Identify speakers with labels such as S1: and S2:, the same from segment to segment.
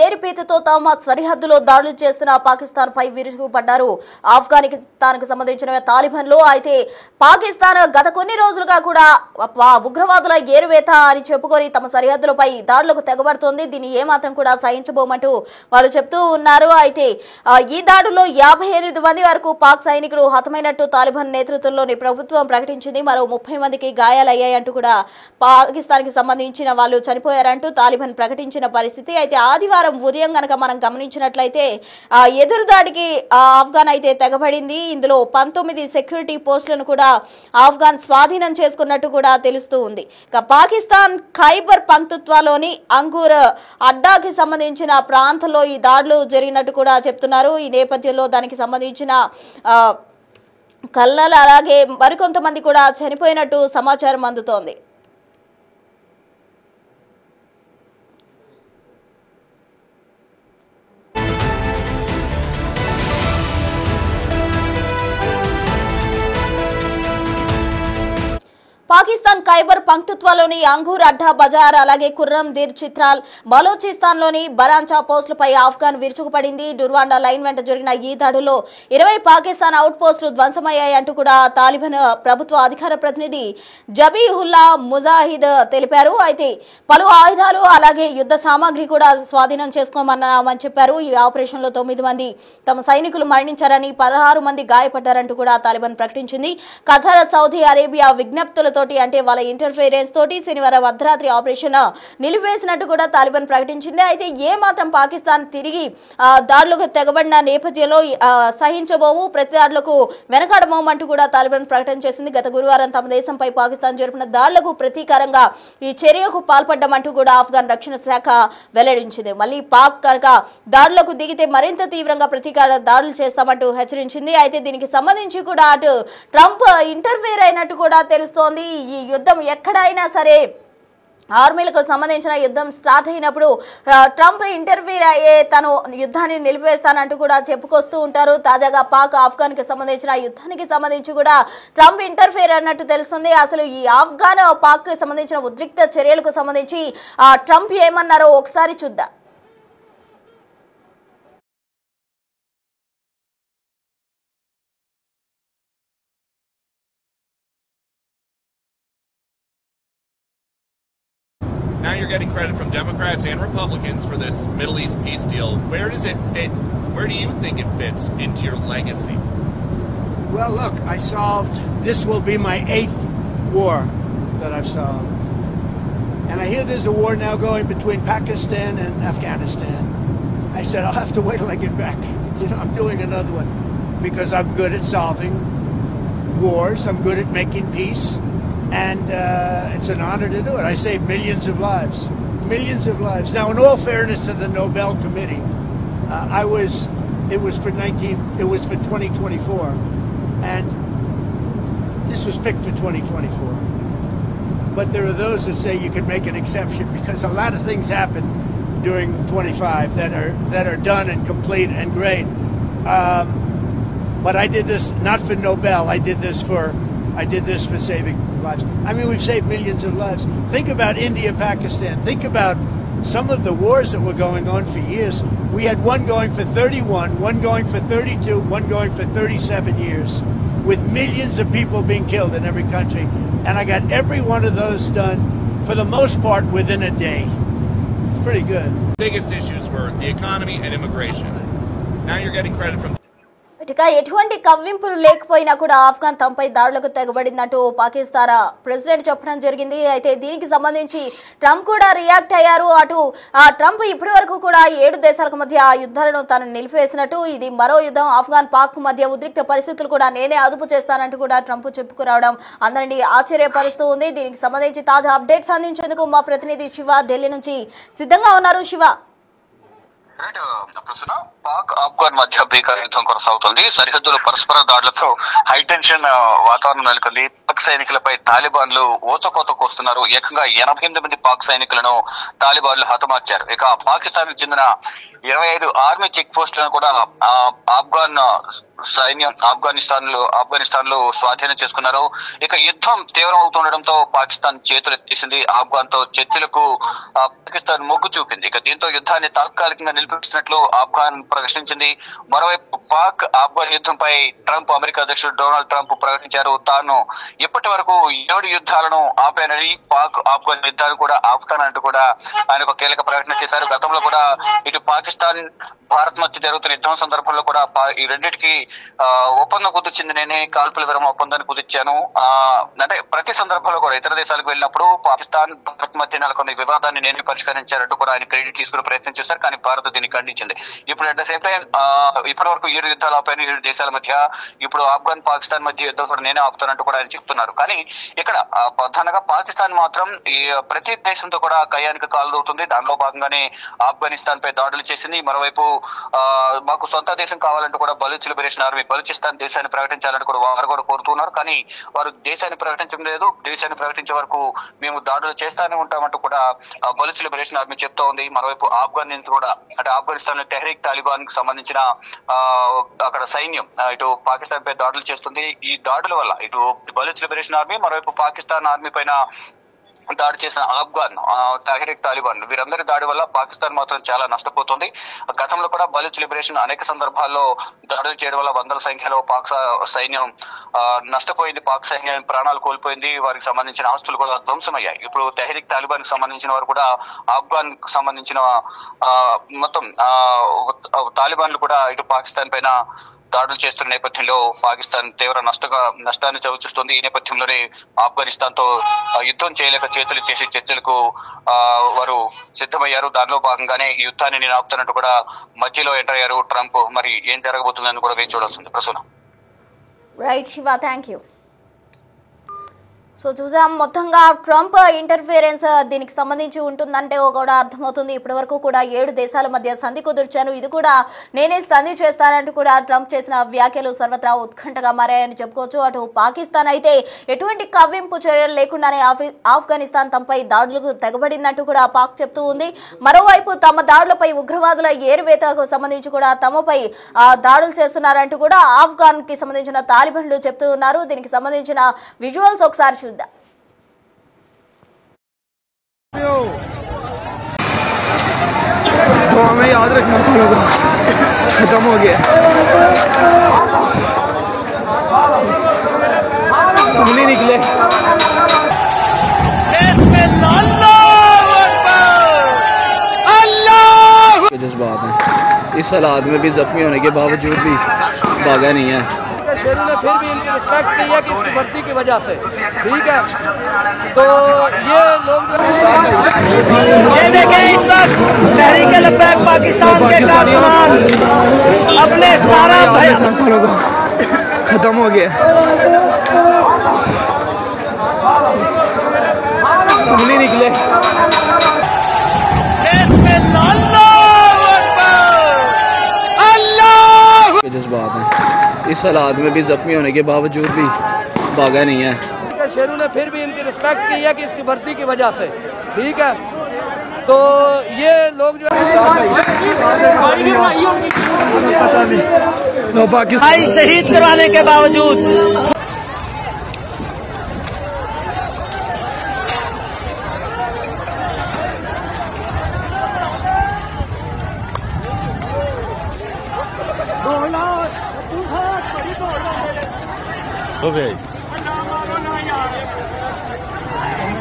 S1: ఏరిపేతతో తమ సరిహద్దులో దాడులు చేస్తున్న పాకిస్తాన్ పై విరుచుకుపడ్డారు ఆఫ్ఘనిస్తాన్ కు సంబంధించిన తాలిబాన్లు. అయితే పాకిస్తాన్ గత కొన్ని రోజులుగా కూడా ఉగ్రవాదుల ఏరువేత అని చెప్పుకొని తమ సరిహద్దులపై దాడులకు తెగబడుతోంది. దీన్ని ఏమాత్రం కూడా సహించబోమంటూ వాళ్ళు చెప్తూ ఉన్నారు. అయితే ఈ దాడుల్లో 58 మంది వరకు పాక్ సైనికులు హతమైనట్టు తాలిబాన్ నేతృత్వంలోని ప్రభుత్వం ప్రకటించింది. మరో 30 మందికి గాయాలయ్యాయంటూ కూడా పాకిస్తాన్ కి సంబంధించిన వాళ్ళు చనిపోయారంటూ తాలిబాన్ ప్రకటించిన పరిస్థితి. అయితే ఆదివారం ఉదయం గనక మనం గమనించినట్లయితే ఎదురుదాడికి ఆఫ్ఘాన్ అయితే తెగబడింది. ఇందులో 19 సెక్యూరిటీ పోస్టులను కూడా ఆఫ్ఘాన్ స్వాధీనం చేసుకున్నట్టు కూడా తెలుస్తూ ఉంది. ఇక పాకిస్తాన్ ఖైబర్ పంక్తుత్వాలోని అంగూర్ అడ్డాకి సంబంధించిన ప్రాంతంలో ఈ దాడులు జరిగినట్టు కూడా చెప్తున్నారు. ఈ నేపథ్యంలో దానికి సంబంధించిన కల్నల్ అలాగే మరికొంతమంది కూడా చనిపోయినట్టు సమాచారం అందుతోంది. పాకిస్తాన్ ఖైబర్ పంక్తుత్వాలోని అంగూర్ అడ్డా బజార్ అలాగే కుర్రం దిర్ చిత్రాల్ బలోచిస్తాన్ లోని బరాంచా పోస్టులపై ఆఫ్ఘాన్ విరుచుకుపడింది. డుర్వాండా లైన్ వెంట జరిగిన ఈ దాడుల్లో 20 పాకిస్తాన్ అవుట్ పోస్టులు ధ్వంసమయ్యాయంటూ కూడా తాలిబాన్ ప్రభుత్వ అధికార ప్రతినిధి జబీహుల్లా ముజాహిద్ తెలిపారు. అయితే పలు ఆయుధాలు అలాగే యుద్ధ సామాగ్రి కూడా స్వాధీనం చేసుకోమన్నామని చెప్పారు. ఈ ఆపరేషన్ లో 9 మంది తమ సైనికులు మరణించారని 16 మంది గాయపడ్డారంటూ కూడా తాలిబాన్ ప్రకటించింది. ఖతార్ సౌదీ అరేబియా విజ్ఞప్తులతో అంటే వాళ్ళ ఇంటర్ఫీరెన్స్ తోటి శనివారం అర్ధరాత్రి ఆపరేషన్ నిలిపివేసినట్టు కూడా తాలిబాన్ ప్రకటించింది. అయితే ఏ మాత్రం పాకిస్తాన్ తిరిగి దాడులకు తెగబడిన నేపథ్యంలో సహించబోము, ప్రతి దాడులకు వెనకాడబోమంటూ కూడా తాలిబాన్ ప్రకటన చేసింది. గత గురువారం తమ దేశంపై పాకిస్తాన్ జరిపిన దాడులకు ప్రతీకారంగా ఈ చర్యకు పాల్పడ్డామంటూ కూడా ఆఫ్ఘాన్ రక్షణ శాఖ వెల్లడించింది. మళ్ళీ పాక్ కనుక దాడులకు దిగితే మరింత తీవ్రంగా ప్రతీకార దాడులు చేస్తామంటూ హెచ్చరించింది. అయితే దీనికి సంబంధించి కూడా అటు ట్రంప్ ఇంటర్ఫియర్ అయినట్టు కూడా తెలుస్తోంది. ఈ యుద్ధం ఎక్కడైనా సరే ఆర్మీలకు సంబంధించిన యుద్ధం స్టార్ట్ అయినప్పుడు ట్రంప్ ఇంటర్ఫీర్ అయ్యే తను యుద్ధాన్ని నిలిపివేస్తానంటూ కూడా చెప్పుకొస్తూ ఉంటారు. తాజాగా పాక్ ఆఫ్ఘాన్ కి సంబంధించిన యుద్ధానికి సంబంధించి కూడా ట్రంప్ ఇంటర్ఫీర్ అన్నట్టు తెలుస్తుంది. అసలు ఈ ఆఫ్ఘాన్ పాక్ కి సంబంధించిన ఉద్రిక్త చర్యలకు సంబంధించి ట్రంప్ ఏమన్నారో ఒకసారి చూద్దాం.
S2: Now you're getting credit from Democrats and Republicans for this Middle East peace deal. Where does it fit? Where do you think it fits into your legacy?
S3: Well, look, this will be my 8th war that I've solved. And I hear there's a war now going between Pakistan and Afghanistan. I said, I'll have to wait till I get back. I'm doing another one because I'm good at solving wars. I'm good at making peace. And it's an honor to do it. I saved millions of lives. Millions of lives. Now, in all fairness to the Nobel Committee, it was for 2024. And this was picked for 2024. But there are those that say you can make an exception because a lot of things happened during 25 that are done and complete and great. But I did this not for Nobel. I did this for saving lives. I mean, we've saved millions of lives. Think about India, Pakistan. Think about some of the wars that were going on for years. We had one going for 31, one going for 32, one going for 37 years, with millions of people being killed in every country. And I got every one of those done, for the most part, within a day. It's pretty good.
S2: Biggest issues were the economy and immigration. Now you're getting credit from
S1: ఇక ఎటువంటి కవ్వింపులు లేకపోయినా కూడా ఆఫ్ఘాన్ తమపై దాడులకు తెగబడిందంటూ Pakistan president చెప్పడం జరిగింది. అయితే దీనికి సంబంధించి ట్రంప్ కూడా రియాక్ట్ అయ్యారు. అటు ట్రంప్ ఇప్పటి వరకు కూడా 7 దేశాలకు మధ్య ఆ యుద్ధాలను తాను నిలిపివేసినట్టు, ఇది మరో యుద్ధం, ఆఫ్ఘాన్ పాక్ మధ్య ఉద్రిక్త పరిస్థితులు కూడా నేనే అదుపు చేస్తానంటూ కూడా ట్రంప్ చెప్పుకురావడం అందరినీ ఆశ్చర్యపరుస్తూ ఉంది. దీనికి సంబంధించి తాజా అప్డేట్స్ అందించేందుకు మా ప్రతినిధి శివ ఢిల్లీ నుంచి సిద్ధంగా ఉన్నారు. శివ,
S4: పాక్ ఆఫ్ఘాన్ మధ్య భీకర యుద్ధం కొనసాగుతుంది. సరిహద్దుల పరస్పర దాడులతో హైటెన్షన్ వాతావరణం నెలకొంది. పాక్ సైనికులపై తాలిబాన్లు ఊచకోత కోస్తున్నారు. ఏకంగా 88 మంది పాక్ సైనికులను తాలిబాన్లు హతమార్చారు. ఇక పాకిస్తాన్ కు చెందిన 25 ఆర్మీ చెక్ పోస్టులను కూడా ఆఫ్ఘాన్ సైన్యం ఆఫ్ఘనిస్తాన్ లో స్వాధీనం చేసుకున్నారు. ఇక యుద్ధం తీవ్రం అవుతుండటంతో పాకిస్తాన్ చేతులు ఎత్తేసింది. ఆఫ్ఘాన్ తో చర్చలకు పాకిస్తాన్ మొగ్గు చూపింది. ఇక దీంతో యుద్ధాన్ని తాత్కాలికంగా నిలిపిస్తున్నట్లు ఆఫ్ఘాన్ ప్రకటించింది. మరోవైపు పాక్ ఆఫ్ఘాన్ యుద్ధంపై అమెరికా అధ్యక్షుడు డొనాల్డ్ ట్రంప్ ప్రకటించారు. తాను ఇప్పటి వరకు 7 యుద్ధాలను ఆపానని, పాక్ ఆఫ్ఘాన్ యుద్ధాన్ని కూడా ఆపుతానంటూ కూడా ఆయన ఒక కీలక ప్రకటన చేశారు. గతంలో కూడా ఇటు పాకిస్తాన్ భారత్ మధ్య జరుగుతున్న యుద్ధం సందర్భంలో కూడా ఈ రెండింటికి ఒప్పందం కుదిర్చింది నేనే, కాల్పుల విరమణ ఒప్పందాన్ని కుదిర్చాను. అంటే ప్రతి సందర్భంలో కూడా ఇతర దేశాలకు వెళ్ళినప్పుడు పాకిస్తాన్ భారత్ మధ్య నెలకొన్న వివాదాన్ని నేనే పరిష్కరించారంటూ కూడా ఆయన క్రెడిట్ తీసుకునే ప్రయత్నం చేశారు. కానీ భారత్ దీన్ని ఖండించింది. ఇప్పుడు అట్ ద సేమ్ టైం ఇప్పటి వరకు 7 యుద్ధాలు ఆపాను 7 దేశాల మధ్య, ఇప్పుడు ఆఫ్ఘాన్ పాకిస్తాన్ మధ్య యుద్ధం కూడా నేనే ఆపుతానంటూ కూడా ఆయన చెప్తున్నారు. కానీ ఇక్కడ ప్రధానంగా పాకిస్తాన్ మాత్రం ఈ ప్రతి దేశంతో కూడా కయ్యానికి కాలుదవుతుంది. దానిలో భాగంగానే ఆఫ్ఘనిస్తాన్ పై దాడులు చేసింది. మరోవైపు మాకు సొంత దేశం కావాలంటూ కూడా బలూచ్ లిబరేషన్ ఆర్మీ బలూచిస్తాన్ దేశాన్ని ప్రకటించాలని కూడా వారు కూడా కోరుతున్నారు. కానీ వారు దేశాన్ని ప్రకటించడం లేదు. దేశాన్ని ప్రకటించే వరకు మేము దాడులు చేస్తానే ఉంటామంటూ కూడా బలూచ్ లిబరేషన్ ఆర్మీ చెప్తా ఉంది. మరోవైపు ఆఫ్ఘన్ నుంచి కూడా అంటే ఆఫ్ఘనిస్తాన్ లో తెహ్రీక్ తాలిబాన్ కి సంబంధించిన అక్కడ సైన్యం ఇటు పాకిస్తాన్ పై దాడులు చేస్తుంది. ఈ దాడుల వల్ల ఇటు బలూచ్ లిబరేషన్ ఆర్మీ, మరోవైపు పాకిస్తాన్ ఆర్మీ పైన దాడి చేసిన ఆఫ్ఘాన్ తెహ్రీక్ తాలిబాన్ వీరందరి దాడి వల్ల పాకిస్తాన్ మాత్రం చాలా నష్టపోతుంది. గతంలో కూడా బలూచ్ లిబరేషన్ అనేక సందర్భాల్లో దాడులు చేయడం వల్ల వందల సంఖ్యలో పాక్ సైన్యం నష్టపోయింది. పాక్ సైన్యం ప్రాణాలు కోల్పోయింది. వారికి సంబంధించిన ఆస్తులు కూడా ధ్వంసమయ్యాయి. ఇప్పుడు తెహ్రీక్ తాలిబాన్ కి సంబంధించిన వారు కూడా ఆఫ్ఘాన్ కు సంబంధించిన మొత్తం తాలిబాన్లు కూడా ఇటు పాకిస్తాన్ పైన దాడులు చేస్తున్న నేపథ్యంలో పాకిస్తాన్ తీవ్ర నష్టాన్ని చవిచూస్తుంది. ఈ నేపథ్యంలోనే ఆఫ్ఘనిస్తాన్ తో యుద్ధం చేయలేక చేతులు చేసి చర్చలకు వారు సిద్ధమయ్యారు. దానిలో భాగంగానే ఈ యుద్ధాన్ని నేను ఆపుతున్నట్టు కూడా మధ్యలో ఎంటర్ అయ్యారు ట్రంప్. మరి ఏం జరగబోతుందని కూడా వేచి చూడాల్సింది. Prasuna.
S1: Right Shiva, thank you. So చూసాం మొత్తంగా ట్రంప్ ఇంటర్ఫియరెన్స్ దీనికి సంబంధించి ఉంటుందంటే కూడా అర్థమవుతుంది. ఇప్పటి వరకు కూడా 7 దేశాల మధ్య సంధి కుదిర్చాను, ఇది కూడా నేనే సంధి చేస్తానంటూ కూడా ట్రంప్ చేసిన వ్యాఖ్యలు సర్వత్రా ఉత్కంఠగా మారాయని చెప్పుకోవచ్చు. అటు పాకిస్తాన్ అయితే ఎటువంటి కవ్వింపు చర్యలు లేకుండానే ఆఫ్ఘనిస్తాన్ తమపై దాడులకు తెగబడిందంటూ కూడా పాక్ చెప్తూ ఉంది. మరోవైపు తమ దాడులపై ఉగ్రవాదుల ఏరువేతకు సంబంధించి కూడా తమపై దాడులు చేస్తున్నారంటూ కూడా ఆఫ్ఘాన్ కి సంబంధించిన తాలిబాన్లు చెప్తూ ఉన్నారు. దీనికి సంబంధించిన విజువల్స్ ఒకసారి చూద్దాం.
S5: दुआ में याद रखना सब लोग खत्म हो गया तुम नहीं निकले जज्बात हैं इस हालात में भी जख्मी होने के बावजूद भी भागा नहीं है।
S6: फिर भी इनकी रिस्पेक्ट नहीं है कि इसकी भर्ती की वजह से, ठीक है। तो ये लोग ये देखें इस वक्त तहरीक-ए-लब्बैक पाकिस्तान के कारकुनान अपने 17
S5: खत्म हो गया तुम नहीं निकले जज्बात हैं इस हालात में भी जख्मी होने के बावजूद भी भागा नहीं है।
S6: शेरू ने फिर भी इनकी रिस्पेक्ट की है कि इसकी भर्ती की वजह से, ठीक है। तो ये लोग जो
S5: पाकिस्तान
S6: शहीद करवाने के बावजूद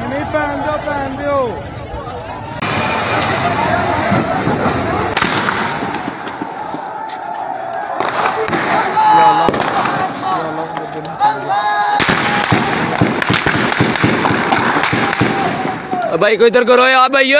S5: नहीं पहन दो भाई को इधर करो यार भाई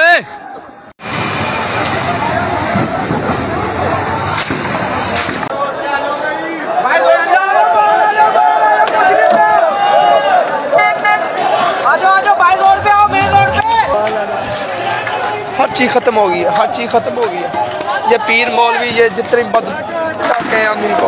S5: हर चीज खत्म हो गई है, हर चीज खत्म हो गई है। ये पीर मौलवी ये जितने बद हैं हम इनको